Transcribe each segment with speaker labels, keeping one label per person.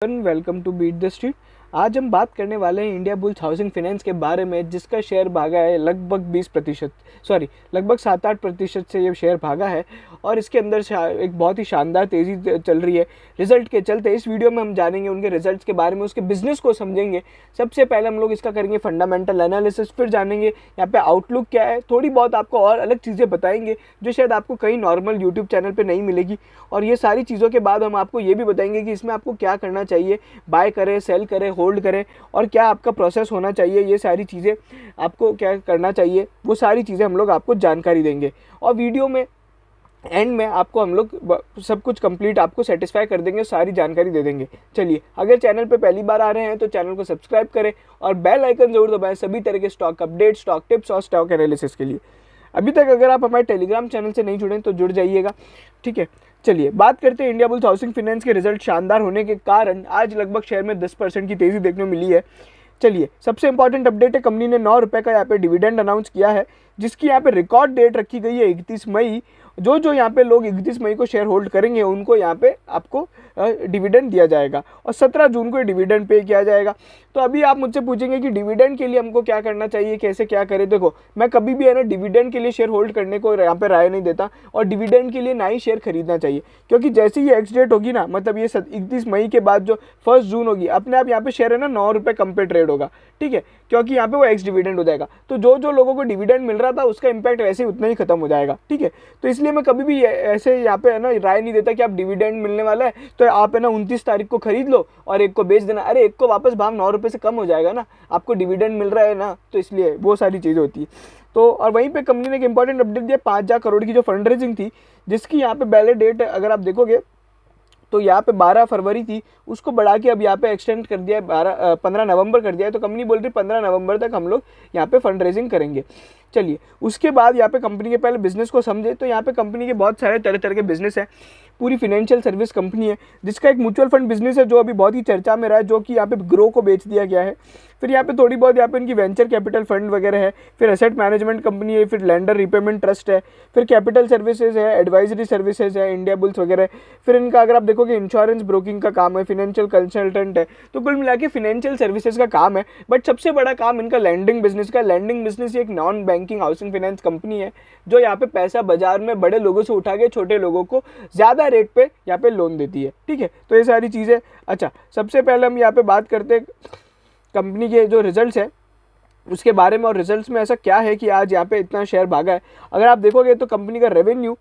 Speaker 1: Welcome to beat the street. आज हम बात करने वाले हैं इंडिया बुल्स हाउसिंग फाइनेंस के बारे में, जिसका शेयर भागा है लगभग 20%, लगभग 7-8% से ये शेयर भागा है और इसके अंदर एक बहुत ही शानदार तेज़ी चल रही है रिजल्ट के चलते। इस वीडियो में हम जानेंगे उनके रिजल्ट्स के बारे में, उसके बिजनेस को समझेंगे। सबसे पहले हम लोग इसका करेंगे फंडामेंटल एनालिसिस, फिर जानेंगे यहाँ पे आउटलुक क्या है, थोड़ी बहुत आपको और अलग चीज़ें बताएंगे जो शायद आपको कहीं नॉर्मल यूट्यूब चैनल पर नहीं मिलेगी। और ये सारी चीज़ों के बाद हम आपको ये भी बताएंगे कि इसमें आपको क्या करना चाहिए, बाय करें, सेल करें, होल्ड करें, और क्या आपका प्रोसेस होना चाहिए। ये सारी चीज़ें आपको क्या करना चाहिए, वो सारी चीज़ें हम लोग आपको जानकारी देंगे। और वीडियो में एंड में आपको हम लोग सब कुछ कंप्लीट आपको सेटिस्फाई कर देंगे, सारी जानकारी दे देंगे। चलिए, अगर चैनल पे पहली बार आ रहे हैं तो चैनल को सब्सक्राइब करें और बेल आइकन जरूर दबाएं सभी तरह के स्टॉक अपडेट, स्टॉक टिप्स और स्टॉक एनालिसिस के लिए। अभी तक अगर आप हमारे टेलीग्राम चैनल से नहीं जुड़े तो जुड़ जाइएगा, ठीक है। चलिए बात करते हैं इंडिया बुल्स हाउसिंग फाइनेंस के रिजल्ट शानदार होने के कारण आज लगभग शेयर में 10% की तेज़ी देखने को मिली है। चलिए, सबसे इंपॉर्टेंट अपडेट है, कंपनी ने 9 रुपये का यहाँ पे डिविडेंड अनाउंस किया है, जिसकी यहाँ पे रिकॉर्ड डेट रखी गई है 31 मई। जो यहाँ पे लोग 31 मई को शेयर होल्ड करेंगे उनको यहाँ पे आपको डिविडेंड दिया जाएगा और 17 जून को डिविडेंड पे किया जाएगा। तो अभी आप मुझसे पूछेंगे कि डिविडेंड के लिए हमको क्या करना चाहिए, कैसे क्या करें। देखो, मैं कभी भी है ना डिविडेंड के लिए शेयर होल्ड करने को यहाँ पे राय नहीं देता और डिविडेंड के लिए ना ही शेयर खरीदना चाहिए, क्योंकि जैसे ही एक्स डेट होगी ना, मतलब ये 31 मई के बाद जो 1 जून होगी, अपने आप यहाँ पे शेयर है ना 9 रुपये कम पे ट्रेड होगा, ठीक है, क्योंकि यहाँ पे वो एक्स डिविडेंड हो जाएगा। तो जो लोगों को डिविडेंड मिल रहा था उसका इंपैक्ट वैसे ही उतना ही खत्म हो जाएगा, ठीक है। तो इसलिए मैं कभी भी ऐसे यहाँ पे है ना राय नहीं देता कि आप डिविडेंड मिलने वाला है तो आप है ना 29 तारीख को खरीद लो और एक को बेच देना। अरे, एक को वापस भाव 9 रुपये से कम हो जाएगा ना, आपको डिविडेंड मिल रहा है ना, तो इसलिए वो सारी चीज़ें होती है। तो और वहीं पे कंपनी ने एक इंपॉर्टेंट अपडेट दिया, 5,000 करोड़ की जो फंड रेजिंग थी, जिसकी यहाँ पे वैलिड डेट अगर आप देखोगे तो यहाँ पे 12 फरवरी थी, उसको बढ़ा के अब यहाँ पे एक्सटेंड कर दिया है, 15 नवंबर कर दिया है। तो कंपनी बोल रही 15 नवंबर तक हम लोग यहाँ पे फंड रेजिंग करेंगे। चलिए, उसके बाद यहाँ पे कंपनी के पहले बिजनेस को समझे। तो यहाँ पे कंपनी के बहुत सारे तरह तरह के बिजनेस हैं, पूरी फाइनेंशियल सर्विस कंपनी है, जिसका एक म्यूचुअल फंड बिजनेस है जो अभी बहुत ही चर्चा में रहा है, जो कि यहाँ पे ग्रो को बेच दिया गया है। फिर यहाँ पे थोड़ी बहुत यहाँ पे इनकी वेंचर कैपिटल फंड वगैरह है, फिर एसेट मैनेजमेंट कंपनी है, फिर लैंडर रीपेमेंट ट्रस्ट है, फिर कैपिटल सर्विसेज है, एडवाइजरी सर्विसेज है, इंडिया बुल्स वगैरह। फिर इनका अगर आप देखोगे इंश्योरेंस ब्रोकिंग का काम है, फाइनेंशियल कंसल्टेंट है। तो कुल मिला के फाइनेंशियल सर्विसेज का काम है, बट सबसे बड़ा काम इनका लैंडिंग बिजनेस का। लैंडिंग बिजनेस एक non banking housing finance company है जो यहाँ पे पैसा बाजार में बड़े लोगों से उठा के छोटे लोगों को ज़्यादा रेट पे यहाँ पे लोन देती है, ठीक है। तो ये सारी चीज़ें। अच्छा, सबसे पहले हम यहाँ पे बात करते हैं कंपनी के जो रिजल्ट्स है उसके बारे में, और रिजल्ट्स में ऐसा क्या है कि आज यहाँ पे इतना शेयर भागा है। अगर आप देखोगे तो कंपनी का रेवेन्यू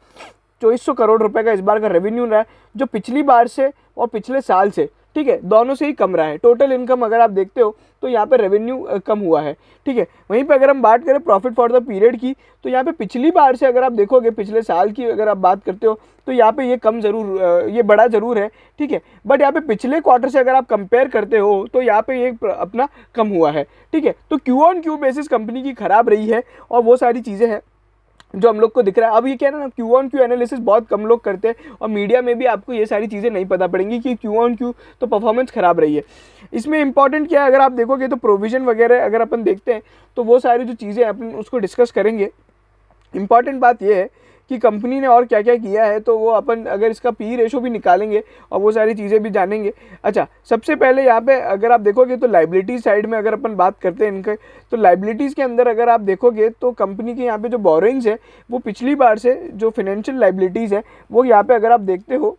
Speaker 1: 2400 करोड़ रुपए का इस बार का रेवेन्यू रहा है, जो पिछली बार से और पिछले साल से, ठीक है, दोनों से ही कम रहा है। टोटल इनकम अगर आप देखते हो तो यहाँ पे रेवेन्यू कम हुआ है, ठीक है। वहीं पे अगर हम बात करें प्रॉफिट फॉर द पीरियड की, तो यहाँ पे पिछली बार से अगर आप देखोगे, पिछले साल की अगर आप बात करते हो तो यहाँ पे ये कम जरूर, ये बड़ा जरूर है, ठीक है, बट यहाँ पे पिछले क्वार्टर से अगर आप कंपेयर करते हो तो यहाँ पे ये अपना कम हुआ है, ठीक है। तो Q on Q basis company की खराब रही है और वो सारी चीज़ें हैं जो हम लोग को दिख रहा है। अब ये क्या है ना, क्यू ऑन क्यू एनालिसिस बहुत कम लोग करते हैं और मीडिया में भी आपको ये सारी चीज़ें नहीं पता पड़ेंगी कि क्यू ऑन क्यू तो परफॉर्मेंस खराब रही है। इसमें इंपॉर्टेंट क्या है, अगर आप देखोगे तो प्रोविजन वगैरह अगर अपन देखते हैं तो वो सारी जो चीज़ें अपन उसको डिस्कस करेंगे। इंपॉर्टेंट बात ये है कि कंपनी ने और क्या क्या किया है, तो वो अपन अगर इसका पी रेशो भी निकालेंगे और वो सारी चीज़ें भी जानेंगे। अच्छा, सबसे पहले यहाँ पे अगर आप देखोगे तो लाइबिलिटीज साइड में अगर अपन बात करते हैं इनके, तो लाइबिलिटीज़ के अंदर अगर आप देखोगे तो कंपनी के यहाँ पे जो बोरोइंग्स है वो पिछली बार से जो फाइनेंशियल लाइबिलिटीज़ है वो यहाँ पे अगर आप देखते हो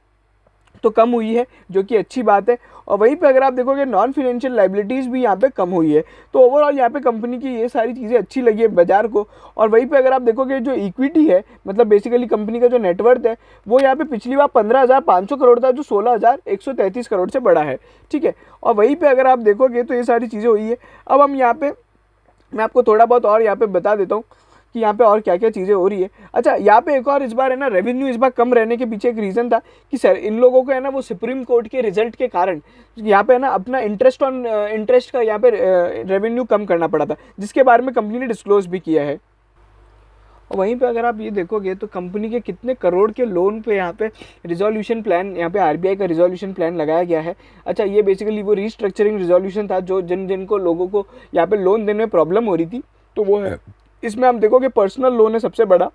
Speaker 1: तो कम हुई है, जो कि अच्छी बात है। और वहीं पे अगर आप देखोगे नॉन फाइनेंशियल लाइबिलिटीज़ भी यहाँ पे कम हुई है। तो ओवरऑल यहाँ पे कंपनी की ये सारी चीज़ें अच्छी लगी है बाजार को। और वहीं पे अगर आप देखोगे जो इक्विटी है, मतलब बेसिकली कंपनी का जो नेटवर्थ है, वो यहाँ पे पिछली बार 15,500 करोड़ था, जो 16,133 करोड़ से बड़ा है, ठीक है। और वहीं पर अगर आप देखोगे तो ये सारी चीज़ें हुई है। अब हम यहाँ पर मैं आपको थोड़ा बहुत और यहाँ पर बता देता हूँ कि यहाँ पे और क्या क्या चीज़ें हो रही है। अच्छा, यहाँ पे एक और इस बार है ना रेवेन्यू इस बार कम रहने के पीछे एक रीज़न था कि सर इन लोगों को है ना वो सुप्रीम कोर्ट के रिजल्ट के कारण यहाँ पे है ना अपना इंटरेस्ट का यहाँ पे रेवेन्यू कम करना पड़ा था, जिसके बारे में कंपनी ने डिस्क्लोज भी किया है। और वहीं पे अगर आप ये देखोगे तो कंपनी के कितने करोड़ के लोन पे यहाँ पे रिजोल्यूशन प्लान, यहाँ पे आरबीआई का रिजोल्यूशन प्लान लगाया गया है। अच्छा, ये बेसिकली वो रीस्ट्रक्चरिंग रिजोल्यूशन था जो जिनको लोगों को यहाँ पे लोन देने में प्रॉब्लम हो रही थी, तो वो है। इसमें हम देखोगे पर्सनल लोन है सबसे बड़ा,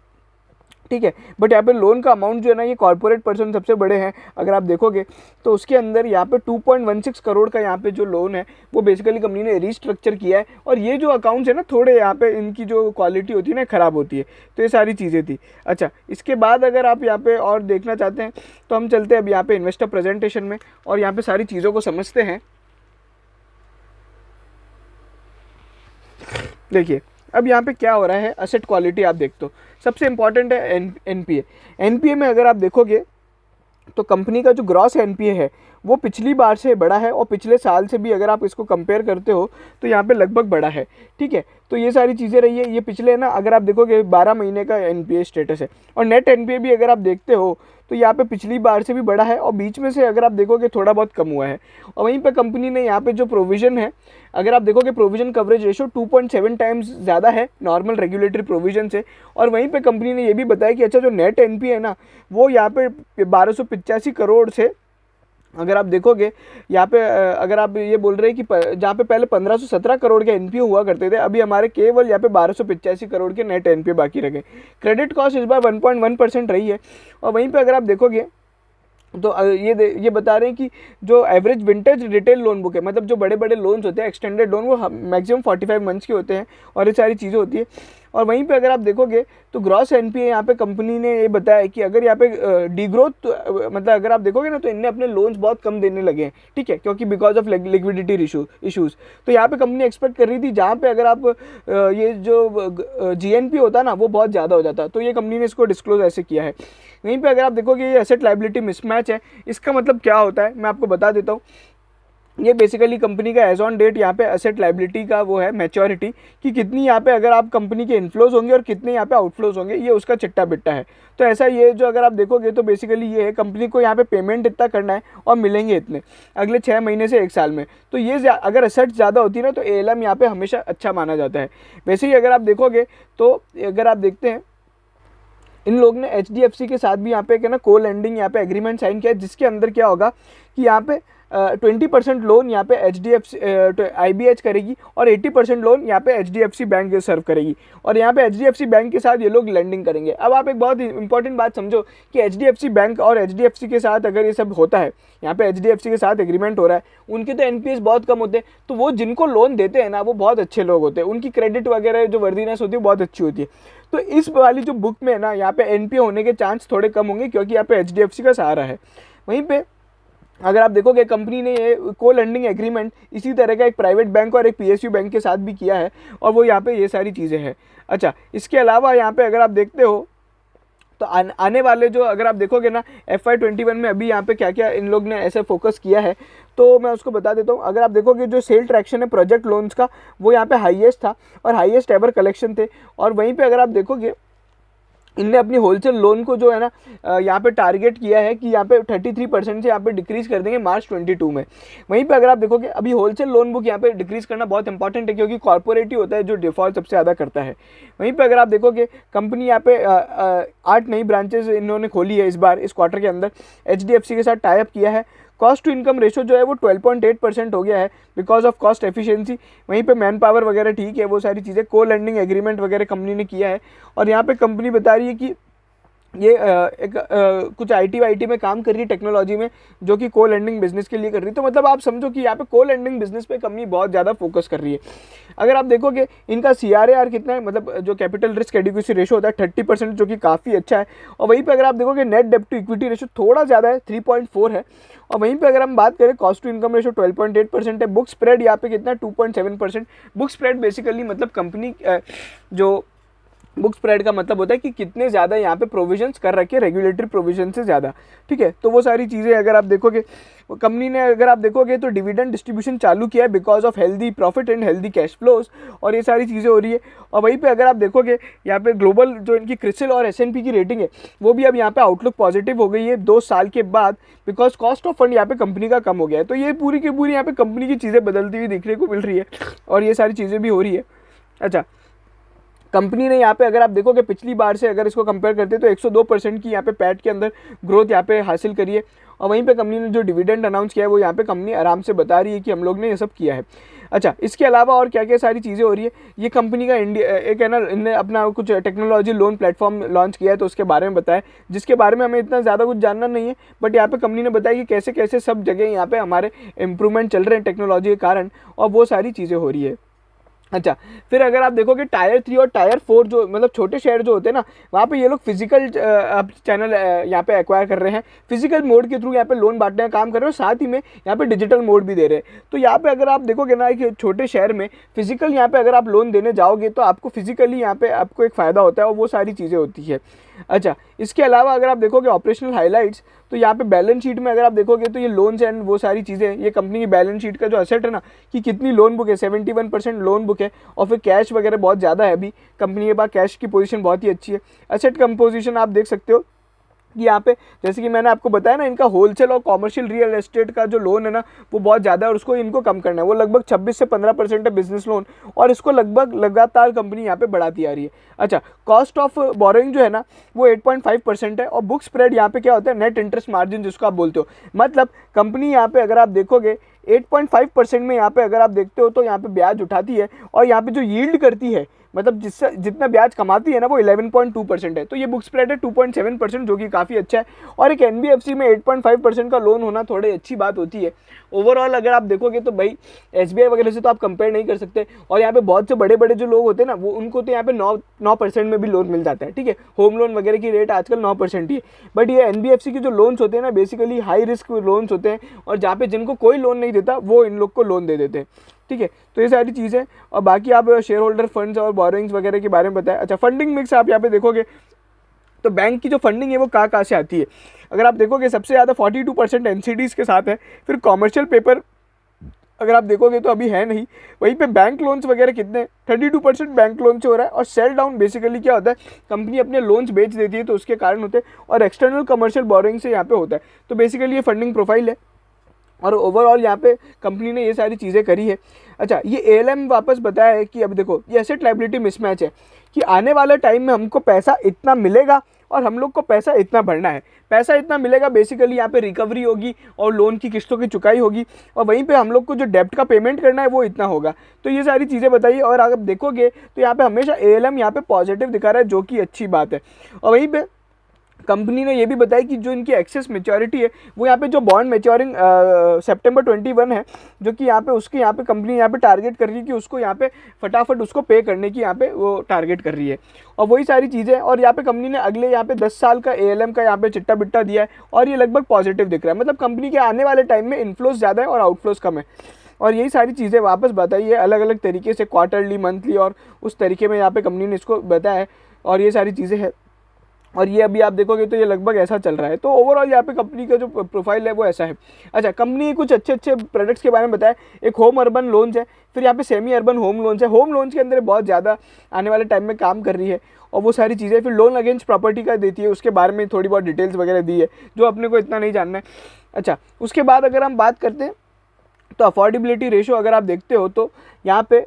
Speaker 1: ठीक है। बट यहाँ पे लोन का अमाउंट जो है ना, ये कॉर्पोरेट पर्सन सबसे बड़े हैं अगर आप देखोगे तो उसके अंदर यहाँ पे 2.16 करोड़ का यहाँ पे जो लोन है वो बेसिकली कंपनी ने रीस्ट्रक्चर किया है। और ये जो अकाउंट्स है ना, थोड़े यहाँ पे इनकी जो क्वालिटी होती है ना ख़राब होती है। तो ये सारी चीज़ें थी। अच्छा, इसके बाद अगर आप यहाँ पे और देखना चाहते हैं तो हम चलते हैं अब यहाँ पे इन्वेस्टर प्रेजेंटेशन में और यहाँ पे सारी चीज़ों को समझते हैं। देखिए अब यहाँ पे क्या हो रहा है, असेट क्वालिटी आप देखते हो, सबसे इंपॉर्टेंट है एनपीए। एनपीए में अगर आप देखोगे तो कंपनी का जो ग्रॉस एनपीए है वो पिछली बार से बड़ा है और पिछले साल से भी अगर आप इसको कंपेयर करते हो तो यहाँ पे लगभग बड़ा है। ठीक है, तो ये सारी चीज़ें रही है। ये पिछले ना अगर आप देखोगे 12 महीने का एनपीए स्टेटस है। और नेट एनपीए भी अगर आप देखते हो तो यहाँ पे पिछली बार से भी बड़ा है और बीच में से अगर आप देखोगे थोड़ा बहुत कम हुआ है। और वहीं पे कंपनी ने यहाँ पे जो प्रोविज़न है, अगर आप देखोगे प्रोविज़न कवरेज रेशो 2.7 टाइम्स ज़्यादा है नॉर्मल रेगुलेटरी प्रोविज़न से। और वहीं पे कंपनी ने ये भी बताया कि अच्छा जो नेट एनपीए है ना वो यहाँ पे 1285 करोड़ से, अगर आप देखोगे यहाँ पे अगर आप ये बोल रहे हैं कि जहाँ पे पहले 1517 करोड़ के एनपीए हुआ करते थे, अभी हमारे केवल यहाँ पे 1285 करोड़ के नेट एनपीए बाकी रह गए। क्रेडिट कॉस्ट इस बार 1.1% रही है। और वहीं पे अगर आप देखोगे तो ये बता रहे हैं कि जो average vintage retail loan book है, मतलब जो बड़े बड़े लोन्स होते हैं एक्सटेंडेड लोन, वो मैक्सिमम 45 मंथ्स के होते हैं और ये सारी चीज़ें होती है। और वहीं पे अगर आप देखोगे तो ग्रॉस एनपीए यहाँ पे कंपनी ने ये बताया कि अगर यहाँ पे डीग्रोथ मतलब अगर आप देखोगे ना तो इनने अपने लोन्स बहुत कम देने लगे हैं। ठीक है, क्योंकि बिकॉज ऑफ लिक्विडिटी इशूज़। तो यहाँ पे कंपनी एक्सपेक्ट कर रही थी जहाँ पे अगर आप ये जो जीएनपी होता ना वो बहुत ज़्यादा हो जाता, तो ये कंपनी ने इसको डिस्क्लोज ऐसे किया है। वहीं पे अगर आप देखोगे ये एसेट लायबिलिटी मिसमैच है। इसका मतलब क्या होता है मैं आपको बता देता हूँ। ये बेसिकली कंपनी का एज ऑन डेट यहाँ पे एसेट लायबिलिटी का वो है मैच्योरिटी कि कितनी यहाँ पे अगर आप कंपनी के इनफ्लोज होंगे और कितने यहाँ पे आउटफ्लोज होंगे, ये उसका चिट्टा बिट्टा है। तो ऐसा ये जो अगर आप देखोगे तो बेसिकली ये है कंपनी को यहाँ पे पेमेंट इतना करना है और मिलेंगे इतने अगले 6 महीने से 1 साल में। तो ये अगर एसेट ज़्यादा होती है ना तो एएलएम यहाँ पे हमेशा अच्छा माना जाता है। वैसे ही अगर आप देखोगे तो अगर आप देखते हैं इन लोग ने एचडीएफसी के साथ भी यहाँ पे क्या ना को लेंडिंग यहाँ पे एग्रीमेंट साइन किया है, जिसके अंदर क्या होगा कि यहाँ पे 20% लोन यहाँ पे एचडीएफसी आईबीएच करेगी और 80% लोन यहाँ पे एचडीएफसी बैंक सर्व करेगी। और यहाँ पे एचडीएफसी बैंक के साथ ये लोग लेंडिंग करेंगे। अब आप एक बहुत इंपॉर्टेंट बात समझो कि एचडीएफसी बैंक और एचडीएफसी के साथ अगर ये सब होता है, यहाँ पे एचडीएफसी के साथ एग्रीमेंट हो रहा है, उनके तो एनपीएस बहुत कम होते हैं, तो वो जिनको लोन देते हैं ना वो बहुत अच्छे लोग होते हैं, उनकी क्रेडिट वगैरह जो वर्दीनेस होती है बहुत अच्छी होती है। तो इस वाली जो बुक में है ना यहाँ पे एनपीए होने के चांस थोड़े कम होंगे क्योंकि यहाँ पे एचडीएफसी का सहारा है। वहीं पे अगर आप देखोगे कंपनी ने ये को लेंडिंग एग्रीमेंट इसी तरह का एक प्राइवेट बैंक और एक पीएसयू बैंक के साथ भी किया है और वो यहाँ पे ये सारी चीज़ें हैं। अच्छा, इसके अलावा यहाँ पे अगर आप देखते हो तो आने वाले जो अगर आप देखोगे ना FY21 में अभी यहाँ पे क्या क्या इन लोग ने ऐसे फोकस किया है तो मैं उसको बता देता हूँ। अगर आप देखोगे जो सेल ट्रैक्शन है प्रोजेक्ट लोन्स का वो यहाँ पे हाईएस्ट था और हाईएस्ट एवर कलेक्शन थे। और वहीं पे अगर आप देखोगे इनने अपनी होलसेल लोन को जो है ना यहाँ पे टारगेट किया है कि यहाँ पे 33% से यहाँ पे डिक्रीज़ कर देंगे मार्च 22 में। वहीं पे अगर आप देखोगे अभी होलसेल लोन बुक यहाँ पे डिक्रीज़ करना बहुत इंपॉर्टेंट है क्योंकि कॉर्पोरेट ही होता है जो डिफ़ॉल्ट सबसे ज़्यादा करता है। वहीं पे अगर आप देखोगे कंपनी यहाँ पे 8 नई ब्रांचेज इन्होंने खोली है इस बार इस क्वार्टर के अंदर, एचडीएफसी के साथ टाई अप किया है। कॉस्ट टू इनकम रेशो जो है वो 12.8% हो गया है बिकॉज ऑफ कॉस्ट एफिशिएंसी। वहीं पे मैन पावर वगैरह ठीक है, वो सारी चीज़ें को लेंडिंग एग्रीमेंट वगैरह कंपनी ने किया है। और यहाँ पे कंपनी बता रही है कि ये कुछ आईटी में काम कर रही है टेक्नोलॉजी में जो कि को लेंडिंग बिजनेस के लिए कर रही है। तो मतलब आप समझो कि यहाँ पे को लेंडिंग बिजनेस पे कंपनी बहुत ज़्यादा फोकस कर रही है। अगर आप देखोगे इनका CRAR कितना है, मतलब जो कैपिटल रिस्क एडिक्वेसी रेशो होता है 30% जो कि काफ़ी अच्छा है। और वहीं पे अगर आप देखोगे नेट डेब्ट टू इक्विटी रेशो थोड़ा ज़्यादा है 3.4 है। और वहीं पे अगर हम बात करें कॉस्ट टू इनकम रेशो 12.8% है। बुक स्प्रेड यहाँ पे कितना 2.7%। बुक स्प्रेड बेसिकली मतलब कंपनी जो बुक स्प्रेड का मतलब होता है कि कितने ज़्यादा यहाँ पे प्रोविजंस कर रखे रेगुलेटरी प्रोविजन से ज़्यादा। ठीक है, तो वो सारी चीज़ें अगर आप देखोगे कंपनी ने अगर आप देखोगे तो डिविडेंड डिस्ट्रीब्यूशन चालू किया है because of healthy profit and healthy cash flows और ये सारी चीज़ें हो रही है। और वहीं पे अगर आप देखोगे यहाँ पे ग्लोबल जो इनकी क्रिसिल और S&P की रेटिंग है वो भी अब यहाँ पे आउटलुक पॉजिटिव हो गई है 2 साल के बाद बिकॉज कॉस्ट ऑफ फंड यहाँ पे कंपनी का कम हो गया है। तो ये पूरी की पूरी यहाँ पे कंपनी की चीज़ें बदलती हुई दिखने को मिल रही है और ये सारी चीज़ें भी हो रही है। अच्छा, कंपनी ने यहाँ पे अगर आप देखोगे पिछली बार से अगर इसको कंपेयर करते हैं तो 102% की यहाँ पे पैट के अंदर ग्रोथ यहाँ पे हासिल करी है। और वहीं पे कंपनी ने जो डिविडेंड अनाउंस किया है वो यहाँ पे कंपनी आराम से बता रही है कि हम लोग ने ये सब किया है। अच्छा, इसके अलावा और क्या क्या सारी चीज़ें हो रही है, ये कंपनी का इंडिया एक है ना, इनने अपना कुछ टेक्नोलॉजी लोन प्लेटफॉर्म लॉन्च किया है, तो उसके बारे में बताया, जिसके बारे में हमें इतना ज़्यादा कुछ जानना नहीं है, बट यहाँ पे कंपनी ने बताया कि कैसे कैसे सब जगह यहाँ पे हमारे इंप्रूवमेंट चल रहे हैं टेक्नोलॉजी के कारण, और वो सारी चीज़ें हो रही है। अच्छा, फिर अगर आप देखोगे टायर 3 और टायर 4 जो मतलब छोटे शहर जो होते हैं ना, वहाँ पे ये लोग फिजिकल चैनल यहाँ पे एक्वायर कर रहे हैं, फिजिकल मोड के थ्रू यहाँ पे लोन बांटने का काम कर रहे हैं, और साथ ही में यहाँ पे डिजिटल मोड भी दे रहे हैं। तो यहाँ पे अगर आप देखोगे ना कि छोटे शहर में फिजिकल यहाँ पे अगर आप लोन देने जाओगे तो आपको फिजिकली यहाँ पे आपको एक फ़ायदा होता है, और वो सारी चीज़ें होती है। अच्छा, इसके अलावा अगर आप देखोगे ऑपरेशनल हाइलाइट्स, तो यहाँ पे बैलेंस शीट में अगर आप देखोगे तो ये लोन्स एंड वो सारी चीज़ें, ये कंपनी की बैलेंस शीट का जो असेट है ना, कि कितनी लोन बुक है, 71% लोन बुक है, और फिर कैश वगैरह बहुत ज़्यादा है, अभी कंपनी के पास कैश की पोजीशन बहुत ही अच्छी है। असेट कंपोजिशन आप देख सकते हो कि यहाँ पे जैसे कि मैंने आपको बताया ना, इनका होलसेल और कॉमर्शियल रियल एस्टेट का जो लोन है ना वो बहुत ज़्यादा है, और उसको इनको कम करना है। वो लगभग 26 से 15% है बिजनेस लोन, और इसको लगभग लगातार कंपनी यहाँ पे बढ़ाती आ रही है। अच्छा, कॉस्ट ऑफ बोरोइंग जो है ना वो 8.5% है, और बुक स्प्रेड यहाँ पे क्या होता है, नेट इंटरेस्ट मार्जिन जिसको आप बोलते हो, मतलब कंपनी यहाँ पे अगर आप देखोगे 8.5% में यहाँ पे अगर आप देखते हो तो यहाँ पे ब्याज उठाती है, और यहाँ पे जो यील्ड करती है, मतलब जिससे जितना ब्याज कमाती है ना वो 11.2% है। तो ये बुक स्प्रेड है 2.7%, जो कि काफ़ी अच्छा है, और एक एनबीएफसी में 8.5% का लोन होना थोड़ी अच्छी बात होती है। ओवरऑल अगर आप देखोगे तो भाई एसबीआई वगैरह से तो आप कंपेयर नहीं कर सकते, और यहाँ पे बहुत से बड़े बड़े जो लोग होते हैं ना, वो उनको तो यहाँ पे 9% में भी लोन मिल जाता है, ठीक है। होम लोन वगैरह की रेट आजकल 9% ही है, बट ये एनबीएफसी के जो लोन्स होते हैं ना बेसिकली हाई रिस्क लोन्स होते हैं, और जहाँ पे जिनको कोई लोन नहीं देता वो इन लोग को लोन दे देते हैं, ठीक है। तो ये सारी चीज़ें, और बाकी आप शेयर होल्डर फंड्स और बोरोइंग्स वगैरह के बारे में बताएं। अच्छा, फंडिंग मिक्स आप यहाँ पे देखोगे तो बैंक की जो फंडिंग है वो कहाँ से आती है, अगर आप देखोगे सबसे ज़्यादा 42% एनसीडीज़ के साथ है, फिर कॉमर्शियल पेपर अगर आप देखोगे तो अभी है नहीं, वहीं पे बैंक लोन्स वगैरह कितने 32% बैंक लोन से हो रहा है, और सेल डाउन बेसिकली क्या होता है, कंपनी अपने लोन्स बेच देती है तो उसके कारण होते हैं, और एक्सटर्नल कमर्शियल बोरोइंग से यहाँ पे होता है। तो बेसिकली ये फंडिंग प्रोफाइल है, और ओवरऑल यहाँ पे कंपनी ने ये सारी चीज़ें करी है। अच्छा, ये एएलएम वापस बताया है कि अब देखो ये एसेट लायबिलिटी मिसमैच है, कि आने वाले टाइम में हमको पैसा इतना मिलेगा और हम लोग को पैसा इतना भरना है। पैसा इतना मिलेगा बेसिकली यहाँ पे रिकवरी होगी और लोन की किस्तों की चुकाई होगी, और वहीं पे हम लोग को जो डेब्ट का पेमेंट करना है वो इतना होगा। तो ये सारी चीज़ें बताइए, और अगर देखोगे तो यहाँ पे हमेशा एएलएम यहाँ पे पॉजिटिव दिखा रहा है, जो कि अच्छी बात है। और वहीं पे कंपनी ने ये भी बताया कि जो इनकी एक्सेस मैच्योरिटी है वो यहाँ पे जो बॉन्ड मैच्योरिंग सितंबर 21 है, जो कि यहाँ पे उसके यहाँ पे कंपनी यहाँ पे टारगेट कर रही है कि उसको यहाँ पे फटाफट उसको पे करने की यहाँ पे वो टारगेट कर रही है, और वही सारी चीज़ें। और यहाँ पे कंपनी ने अगले यहाँ पे 10 साल का एएलएम का यहाँ पे चिट्टा बिट्टा दिया है, और ये लगभग पॉजिटिव दिख रहा है, मतलब कंपनी के आने वाले टाइम में इनफ्लोज ज़्यादा है और आउटफ्लोज कम है। और यही सारी चीज़ें वापस बताइए अलग अलग तरीके से, क्वार्टरली, मंथली, और उस तरीके में यहाँ पे कंपनी ने इसको बताया है, और ये सारी चीज़ें हैं। और ये अभी आप देखोगे तो ये लगभग ऐसा चल रहा है। तो ओवरऑल यहाँ पे कंपनी का जो प्रोफाइल है वो ऐसा है। अच्छा, कंपनी कुछ अच्छे अच्छे प्रोडक्ट्स के बारे में बताया, एक होम अर्बन लोन्स है, फिर यहाँ पे सेमी अर्बन होम लोन्स है। होम लोन्स के अंदर बहुत ज़्यादा आने वाले टाइम में काम कर रही है, और वो सारी चीज़ें। फिर लोन अगेंस्ट प्रॉपर्टी का देती है, उसके बारे में थोड़ी बहुत डिटेल्स वगैरह दी है, जो अपने को इतना नहीं जानना है। अच्छा, उसके बाद अगर हम बात करते हैं तो अफोर्डेबिलिटी रेशो अगर आप देखते हो तो यहाँ पे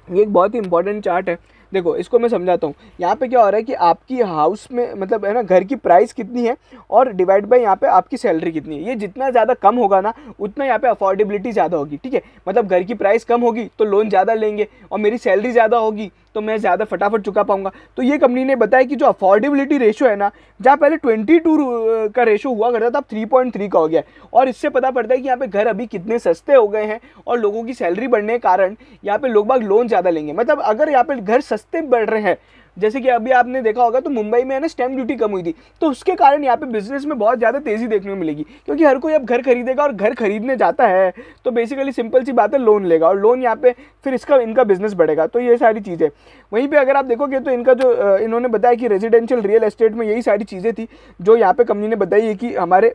Speaker 1: ये एक बहुत ही इंपॉर्टेंट चार्ट है। देखो इसको मैं समझाता हूँ। यहाँ पे क्या हो रहा है कि आपकी हाउस में मतलब है ना घर की प्राइस कितनी है और डिवाइड बाय यहाँ पे आपकी सैलरी कितनी है। ये जितना ज़्यादा कम होगा ना उतना यहाँ पे अफोर्डेबिलिटी ज़्यादा होगी, ठीक है। मतलब घर की प्राइस कम होगी तो लोन ज़्यादा लेंगे, और मेरी सैलरी ज़्यादा होगी तो मैं ज़्यादा फटाफट चुका पाऊंगा। तो ये कंपनी ने बताया कि जो अफोर्डेबिलिटी रेशो है ना, जहाँ पहले 22 का रेशो हुआ करता था, अब 3.3 का हो गया है। और इससे पता पड़ता है कि यहाँ पे घर अभी कितने सस्ते हो गए हैं, और लोगों की सैलरी बढ़ने के कारण यहाँ पे लोग बाग लोन ज़्यादा लेंगे। मतलब अगर यहाँ पे घर सस्ते बढ़ रहे हैं, जैसे कि अभी आपने देखा होगा तो मुंबई में है ना स्टैम्प ड्यूटी कम हुई थी, तो उसके कारण यहाँ पे बिजनेस में बहुत ज़्यादा तेज़ी देखने को मिलेगी, क्योंकि हर कोई अब घर खरीदेगा, और घर खरीदने जाता है तो बेसिकली सिंपल सी बात है लोन लेगा, और लोन यहाँ पे फिर इनका बिजनेस बढ़ेगा। तो ये सारी चीज़ें वहीं पे अगर आप देखोगे तो इनका जो इन्होंने बताया कि रेजिडेंशियल रियल एस्टेट में यही सारी चीज़ें थी जो यहाँ पे कंपनी ने बताई है कि हमारे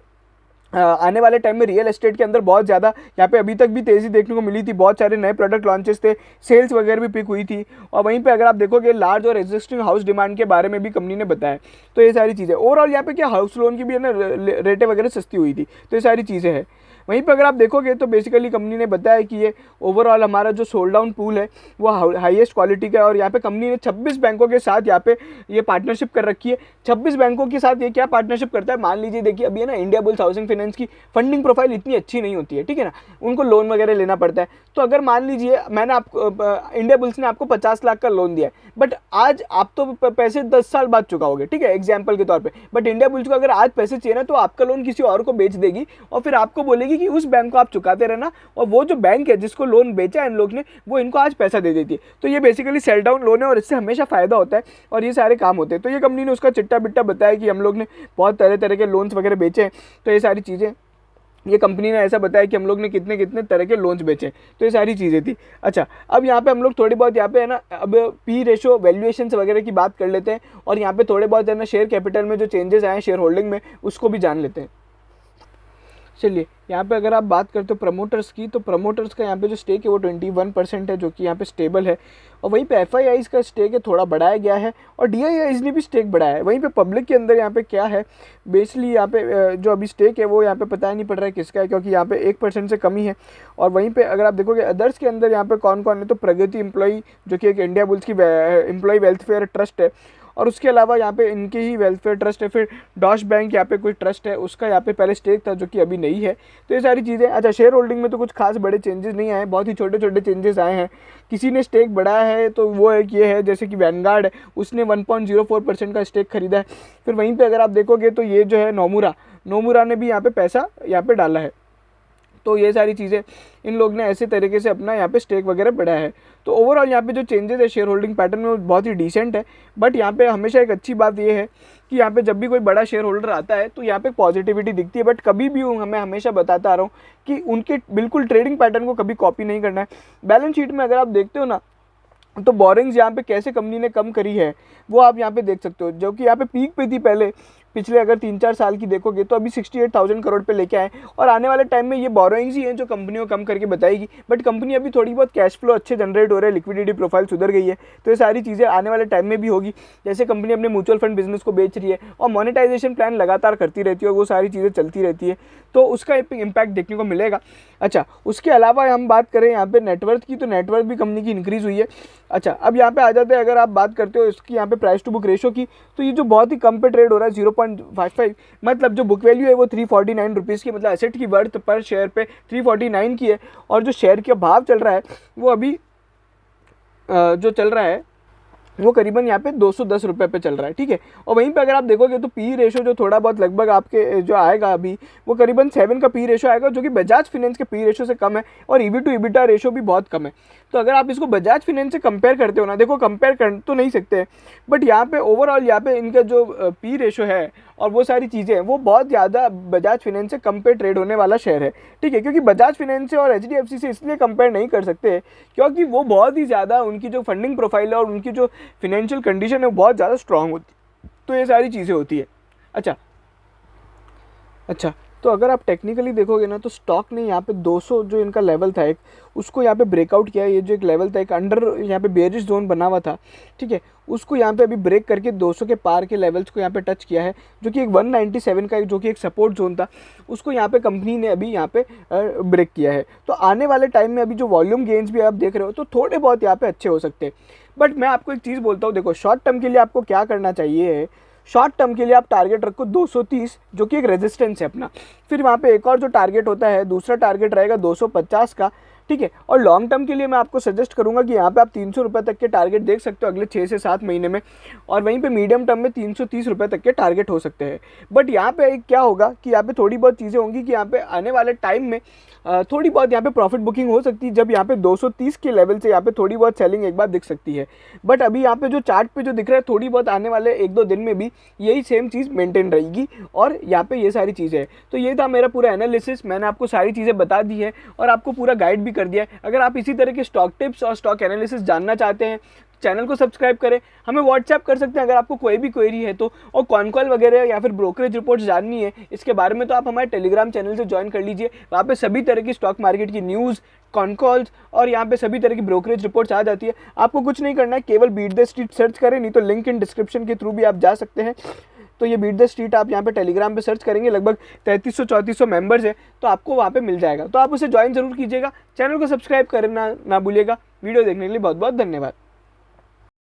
Speaker 1: आने वाले टाइम में रियल एस्टेट के अंदर बहुत ज़्यादा यहाँ पे अभी तक भी तेज़ी देखने को मिली थी। बहुत सारे नए प्रोडक्ट लॉन्चेस थे, सेल्स वगैरह भी पिक हुई थी। और वहीं पे अगर आप देखोगे लार्ज और एग्जिस्टिंग हाउस डिमांड के बारे में भी कंपनी ने बताया। तो ये सारी चीज़ें ओवरऑल यहाँ पे क्या हाउस लोन की भी है ना रेटें वगैरह सस्ती हुई थी। तो ये सारी चीज़ें हैं। वहीं पर अगर आप देखोगे तो बेसिकली कंपनी ने बताया कि ये ओवरऑल हमारा जो सोल्ड डाउन पूल है वो हाईएस्ट क्वालिटी का है, और यहाँ पे कंपनी ने 26 बैंकों के साथ यहाँ पे ये पार्टनरशिप कर रखी है। 26 बैंकों के साथ ये क्या पार्टनरशिप करता है, मान लीजिए देखिए अभी है ना इंडिया बुल्स हाउसिंग फाइनेंस की फंडिंग प्रोफाइल इतनी अच्छी नहीं होती है, ठीक है ना, उनको लोन वगैरह लेना पड़ता है। तो अगर मान लीजिए मैंने आपको इंडिया बुल्स ने आपको 50 लाख का लोन दिया है, बट आज आप तो पैसे 10 साल बाद चुकाओगे, ठीक है, एग्जाम्पल के तौर पे, बट इंडिया बुल्स को अगर आज पैसे चाहिए ना तो आपका लोन किसी और को बेच देगी और फिर आपको बोलेगी कि उस बैंक को आप चुकाते रहना, और वो जो बैंक है जिसको लोन बेचा है इन लोग ने वो इनको आज पैसा दे देती है। तो ये बेसिकली सेल डाउन लोन है और इससे हमेशा फायदा होता है और ये सारे काम होते हैं। तो ये कंपनी ने उसका चिट्टा बिट्टा बताया कि हम लोग ने बहुत तरह तरह के लोन्स वगैरह बेचे हैं, तो ये सारी चीज़ें ये कंपनी ने ऐसा बताया कि हम लोग ने कितने कितने तरह के लोन्स बेचे, तो ये सारी चीज़ें थी। अच्छा, अब यहाँ पे हम लोग थोड़ी बहुत यहाँ पे है ना अब पी रेशो वैल्यूएशंस वगैरह की बात कर लेते हैं, और यहाँ पे थोड़े बहुत है ना शेयर कैपिटल में जो चेंजेस आए हैं शेयर होल्डिंग में उसको भी जान लेते हैं। चलिए, यहाँ पे अगर आप बात करते हो प्रमोटर्स की, तो प्रमोटर्स का यहाँ पे जो स्टेक है वो 21% है, जो कि यहाँ पे स्टेबल है, और वहीं पे एफआईआईज का स्टेक है थोड़ा बढ़ाया गया है, और डीआईआईज ने भी स्टेक बढ़ाया है। वहीं पे पब्लिक के अंदर यहाँ पे क्या है, बेसिकली यहाँ पे जो अभी स्टेक है वो यहाँ पे पता नहीं पड़ रहा है किसका है, क्योंकि यहाँ पे 1% से कमी है। और वहीं पे अगर आप देखोगे अदर्स के अंदर यहाँ पे कौन कौन है, तो प्रगति एम्प्लॉई जो कि एक इंडिया बुल्स की एम्प्लॉई वेलफेयर ट्रस्ट है, और उसके अलावा यहाँ पे इनके ही वेलफेयर ट्रस्ट है, फिर डॉश बैंक यहाँ पे कोई ट्रस्ट है उसका यहाँ पे पहले स्टेक था जो कि अभी नहीं है। तो ये सारी चीज़ें। अच्छा, शेयर होल्डिंग में तो कुछ खास बड़े चेंजेस नहीं आए, बहुत ही छोटे छोटे चेंजेस आए हैं। किसी ने स्टेक बढ़ाया है तो वो एक ये है, जैसे कि वैनगार्ड है उसने 1.04% का स्टेक खरीदा है। फिर वहीं पर अगर आप देखोगे तो ये जो है नोमुरा ने भी यहाँ पे पैसा यहाँ पे डाला है। तो ये सारी चीज़ें इन लोग ने ऐसे तरीके से अपना यहाँ पे स्टेक वगैरह बढ़ाया है। तो ओवरऑल यहाँ पे जो चेंजेस है शेयर होल्डिंग पैटर्न में वो बहुत ही डिसेंट है। बट यहाँ पे हमेशा एक अच्छी बात ये है कि यहाँ पे जब भी कोई बड़ा शेयर होल्डर आता है तो यहाँ पे पॉजिटिविटी दिखती है। बट कभी भी मैं हमेशा बताता आ रहा हूँ कि उनके बिल्कुल ट्रेडिंग पैटर्न को कभी कॉपी नहीं करना है। बैलेंस शीट में अगर आप देखते हो ना तो बोरिंग्स यहाँ पे कैसे कंपनी ने कम करी है वो आप यहाँ पे देख सकते हो, जो कि यहाँ पे पीक पे थी पहले पिछले अगर 3-4 साल की देखोगे तो अभी 68,000 करोड़ पे लेके आए, और आने वाले टाइम में ये बोरोइंग्स ही हैं जो कंपनी को कम करके बताएगी। बट कंपनी अभी थोड़ी बहुत कैश फ्लो अच्छे जनरेट हो रहे हैं, लिक्विडिटी प्रोफाइल सुधर गई है, तो ये सारी चीज़ें आने वाले टाइम में भी होगी। जैसे कंपनी अपने म्यूचुअल फंड बिजनेस को बेच रही है और मोनेटाइजेशन प्लान लगातार करती रहती है और वो सारी चीज़ें चलती रहती है, तो उसका इम्पैक्ट देखने को मिलेगा। अच्छा, उसके अलावा हम बात करें यहाँ पे नेटवर्थ की, तो नेटवर्थ भी कंपनी की इंक्रीज़ हुई है। अच्छा, अब यहाँ पे आ जाते हैं, अगर आप बात करते हो इसकी यहाँ पे प्राइस टू बुक रेशो की, तो ये जो बहुत ही कम पे ट्रेड हो रहा है 0.55, मतलब जो बुक वैल्यू है वो 349 रुपीज़ की, मतलब एसेट की वर्थ पर शेयर पे 349 की है, और जो शेयर का भाव चल रहा है वो अभी जो चल रहा है वो करीबन यहाँ पे 210 रुपये पे चल रहा है, ठीक है। और वहीं पे अगर आप देखोगे तो पी रेशो जो थोड़ा बहुत लगभग आपके जो आएगा अभी वो करीबन 7 का पी रेशो आएगा, जो कि बजाज फिनेंस के पी रेशो से कम है, और ईबी टू ईबिटा रेशो भी बहुत कम है। तो अगर आप इसको बजाज फिनेंस से कंपेयर करते हो ना, देखो कंपेयर कर तो नहीं सकते, बट यहाँ पे ओवरऑल यहाँ पे इनका जो पी रेशो है और वो सारी चीज़ें हैं वो बहुत ज़्यादा बजाज फिनेंस से कम पे ट्रेड होने वाला शेयर है, ठीक है। क्योंकि बजाज फिनेंस से और एचडीएफसी से इसलिए कंपेयर नहीं कर सकते क्योंकि वो बहुत ही ज़्यादा उनकी जो फंडिंग प्रोफाइल है और उनकी जो फिनेंशियल कंडीशन है वो बहुत ज़्यादा स्ट्रांग होती है, तो ये सारी चीज़ें होती है। अच्छा, तो अगर आप टेक्निकली देखोगे ना तो स्टॉक ने यहाँ पे 200 जो इनका लेवल था एक, उसको यहाँ पे ब्रेकआउट किया है। ये जो एक लेवल था एक अंडर यहाँ पे बेरिश जोन बना हुआ था, ठीक है, उसको यहाँ पे अभी ब्रेक करके 200 के पार के लेवल्स को यहाँ पे टच किया है, जो कि एक 197 का जो कि एक सपोर्ट जोन था, उसको यहाँ पे कंपनी ने अभी यहाँ पे ब्रेक किया है। तो आने वाले टाइम में अभी जो वॉल्यूम गेन्स भी आप देख रहे हो तो थोड़े बहुत यहाँ पे अच्छे हो सकते हैं। बट मैं आपको एक चीज़ बोलता हूँ, देखो शॉर्ट टर्म के लिए आपको क्या करना चाहिए, शॉर्ट टर्म के लिए आप टारगेट रखो 230 जो कि एक रेजिस्टेंस है अपना, फिर वहाँ पे एक और जो टारगेट होता है दूसरा टारगेट रहेगा 250 का, ठीक है। और लॉन्ग टर्म के लिए मैं आपको सजेस्ट करूंगा कि यहाँ पे आप 300 रुपये तक के टारगेट देख सकते हो अगले 6 से 7 महीने में, और वहीं पे मीडियम टर्म में 330 रुपये तक के टारगेट हो सकते हैं। बट यहाँ पे क्या होगा कि यहाँ पे थोड़ी बहुत चीज़ें होंगी कि यहाँ पे आने वाले टाइम में थोड़ी बहुत यहाँ पे प्रॉफिट बुकिंग हो सकती है, जब यहाँ पे 230 के लेवल से यहाँ पे थोड़ी बहुत सेलिंग एक बार दिख सकती है। बट अभी यहाँ पे जो चार्ट पे जो दिख रहा है थोड़ी बहुत आने वाले 1-2 दिन में भी यही सेम चीज़ मेंटेन रहेगी, और यहाँ पे ये सारी चीज़ें हैं। तो ये था मेरा पूरा एनालिसिस, मैंने आपको सारी चीज़ें बता दी है और आपको पूरा गाइड भी कर दिया है। अगर आप इसी तरह के स्टॉक टिप्स और स्टॉक एनालिसिस जानना चाहते हैं, चैनल को सब्सक्राइब करें, हमें व्हाट्सएप कर सकते हैं अगर आपको कोई भी क्वेरी है तो, और कॉन कॉल वगैरह या फिर ब्रोकरेज रिपोर्ट्स जाननी है इसके बारे में तो आप हमारे टेलीग्राम चैनल से ज्वाइन कर लीजिए। वहाँ पे सभी तरह की स्टॉक मार्केट की न्यूज़, कॉन कॉल्स और यहाँ पे सभी तरह की ब्रोकरेज रिपोर्ट्स आ जाती है। आपको कुछ नहीं करना है, केवल बीट द स्ट्रीट सर्च करें, नहीं तो लिंक इन डिस्क्रिप्शन के थ्रू भी आप जा सकते हैं। तो ये बीट द स्ट्रीट आप यहाँ पे टेलीग्राम पे सर्च करेंगे, लगभग 3300-3400 मेंबर्स है, तो आपको वहाँ पे मिल जाएगा। तो आप उसे ज्वाइन जरूर कीजिएगा, चैनल को सब्सक्राइब करना ना भूलिएगा। वीडियो देखने के लिए बहुत बहुत धन्यवाद।